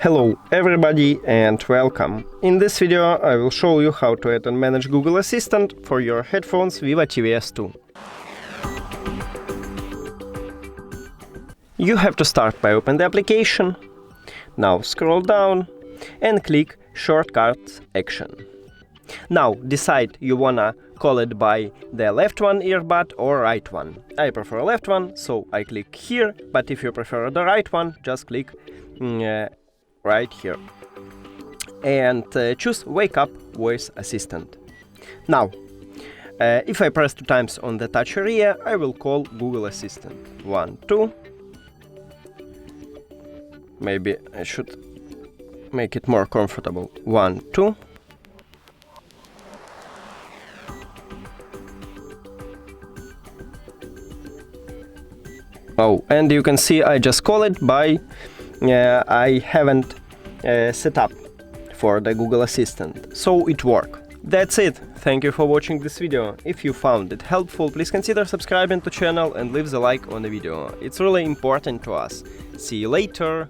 Hello everybody and welcome. In this video I will show you how to add and manage Google Assistant for your headphones Vivo TWS 2. You have to start by opening the application. Now scroll down and click Shortcuts Action. Now decide you wanna call it by the left one earbud or right one. I prefer left one, so I click here, but if you prefer the right one, just click right here. And choose Wake Up Voice Assistant. Now, if I press 2 times on the touch area, I will call Google Assistant. 1, 2. Maybe I should make it more comfortable. 1, 2. Oh, and you can see I just call it by I haven't set up for the Google Assistant, so it works. That's it. Thank you for watching this video. If you found it helpful, please consider subscribing to channel and leave the like on the video. It's really important to us. See you later.